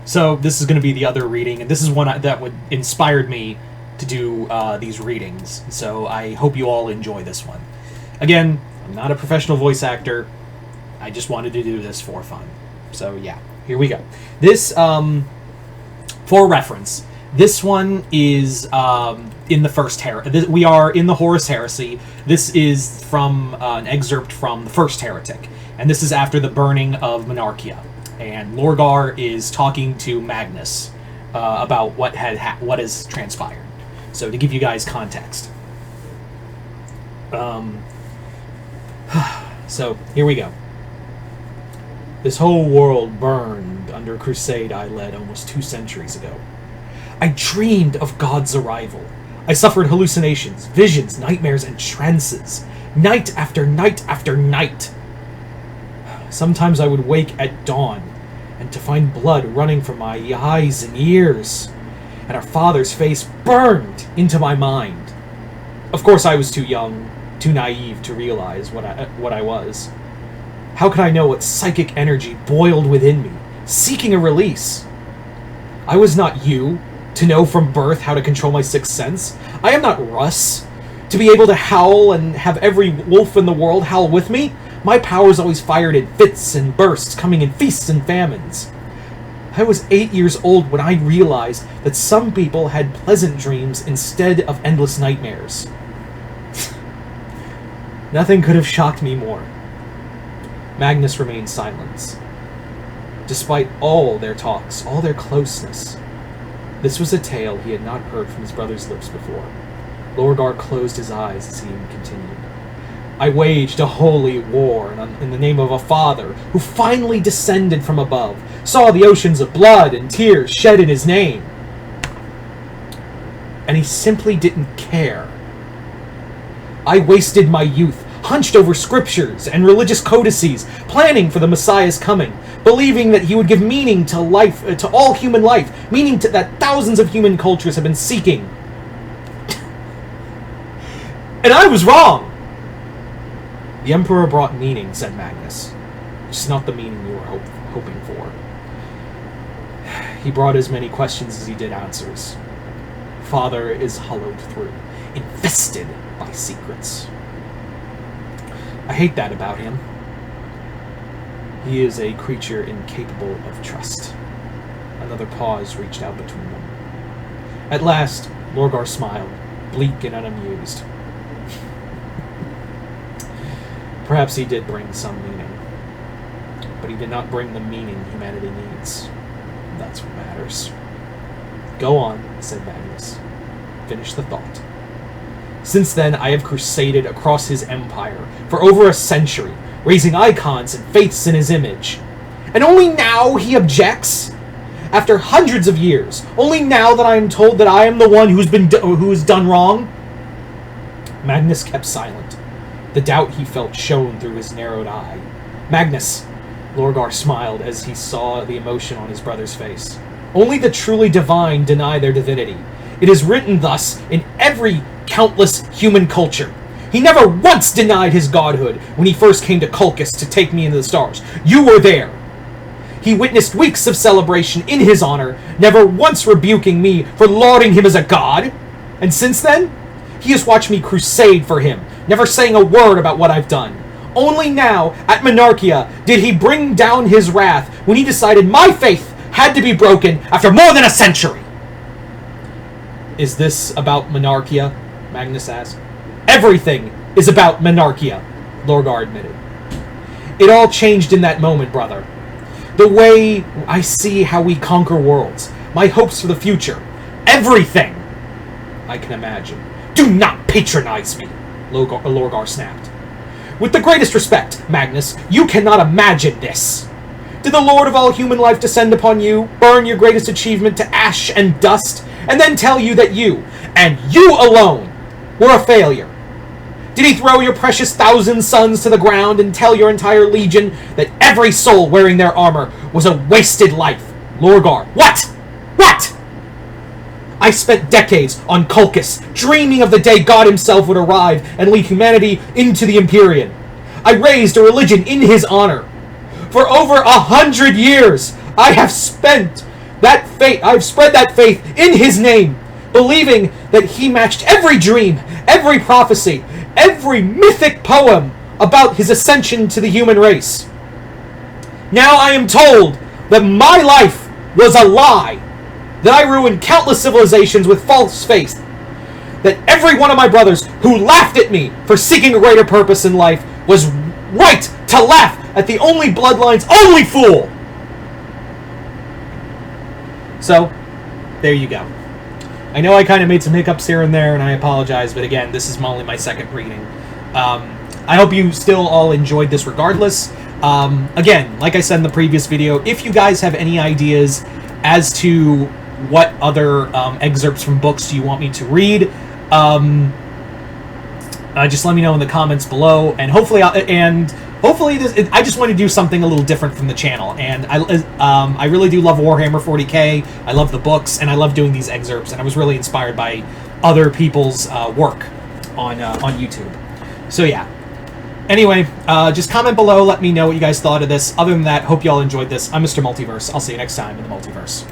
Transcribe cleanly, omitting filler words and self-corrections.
So this is going to be the other reading, and this is one that inspired me to do these readings. So I hope you all enjoy this one. Again, I'm not a professional voice actor. I just wanted to do this for fun. So yeah, here we go. This, for reference, this one is in the first Heretic. We are in the Horus Heresy. This is from an excerpt from the first Heretic, and this is after the burning of Monarchia. And Lorgar is talking to Magnus about what has transpired. So to give you guys context. So here we go. This whole world burned under a crusade I led almost 2 centuries ago. I dreamed of God's arrival. I suffered hallucinations, visions, nightmares, and trances, night after night after night. Sometimes I would wake at dawn, and to find blood running from my eyes and ears, and our father's face burned into my mind. Of course I was too young, too naive to realize what I was. How could I know what psychic energy boiled within me, seeking a release? I was not you, to know from birth how to control my sixth sense. I am not Russ, to be able to howl and have every wolf in the world howl with me. My powers always fired in fits and bursts, coming in feasts and famines. I was 8 years old when I realized that some people had pleasant dreams instead of endless nightmares. Nothing could have shocked me more. Magnus remained silent. Despite all their talks, all their closeness, this was a tale he had not heard from his brother's lips before. Lorgar closed his eyes as he continued. I waged a holy war in the name of a father who finally descended from above, saw the oceans of blood and tears shed in his name. And he simply didn't care. I wasted my youth, hunched over scriptures and religious codices, planning for the Messiah's coming, believing that he would give meaning to life, to all human life, meaning that thousands of human cultures have been seeking. And I was wrong! The Emperor brought meaning, said Magnus. Just not the meaning you were hoping for. He brought as many questions as he did answers. Father is hollowed through, infested by secrets. I hate that about him. He is a creature incapable of trust. Another pause reached out between them. At last, Lorgar smiled, bleak and unamused. Perhaps he did bring some meaning, but he did not bring the meaning humanity needs. That's what matters. Go on, said Magnus. Finish the thought. Since then, I have crusaded across his empire for over a century, raising icons and faiths in his image. And only now he objects? After hundreds of years, only now that I am told that I am the one who has done wrong? Magnus kept silent. The doubt he felt shone through his narrowed eye. Magnus, Lorgar smiled as he saw the emotion on his brother's face. Only the truly divine deny their divinity. It is written thus in every countless human culture. He never once denied his godhood when he first came to Colchis to take me into the stars. You were there. He witnessed weeks of celebration in his honor, never once rebuking me for lauding him as a god. And since then, he has watched me crusade for him, never saying a word about what I've done. Only now, at Monarchia, did he bring down his wrath when he decided my faith had to be broken after more than a century. Is this about Monarchia? Magnus asked. Everything is about Monarchia, Lorgar admitted. It all changed in that moment, brother. The way I see how we conquer worlds, my hopes for the future, everything I can imagine. Do not patronize me, Lorgar snapped. With the greatest respect, Magnus, you cannot imagine this. Did the Lord of all human life descend upon you, burn your greatest achievement to ash and dust, and then tell you that you, and you alone, were a failure? Did he throw your precious 1,000 sons to the ground and tell your entire legion that every soul wearing their armor was a wasted life? Lorgar, what? What? I spent decades on Colchis, dreaming of the day God himself would arrive and lead humanity into the Empyrean. I raised a religion in his honor. For over 100 years, I have spent I've spread that faith in his name, believing that he matched every dream, every prophecy, every mythic poem about his ascension to the human race. Now I am told that my life was a lie, that I ruined countless civilizations with false faith, that every one of my brothers who laughed at me for seeking a greater purpose in life was right to laugh at the only bloodline's only fool. So, there you go. I know I kind of made some hiccups here and there, and I apologize, but again, this is only my second reading. I hope you still all enjoyed this regardless. Again, like I said in the previous video, if you guys have any ideas as to what other excerpts from books you want me to read, just let me know in the comments below, and hopefully I just want to do something a little different from the channel, and I really do love Warhammer 40k. I love the books, and I love doing these excerpts, and I was really inspired by other people's work on YouTube. So yeah. Anyway, just comment below, let me know what you guys thought of this. Other than that, hope you all enjoyed this. I'm Mr. Multiverse. I'll see you next time in the Multiverse.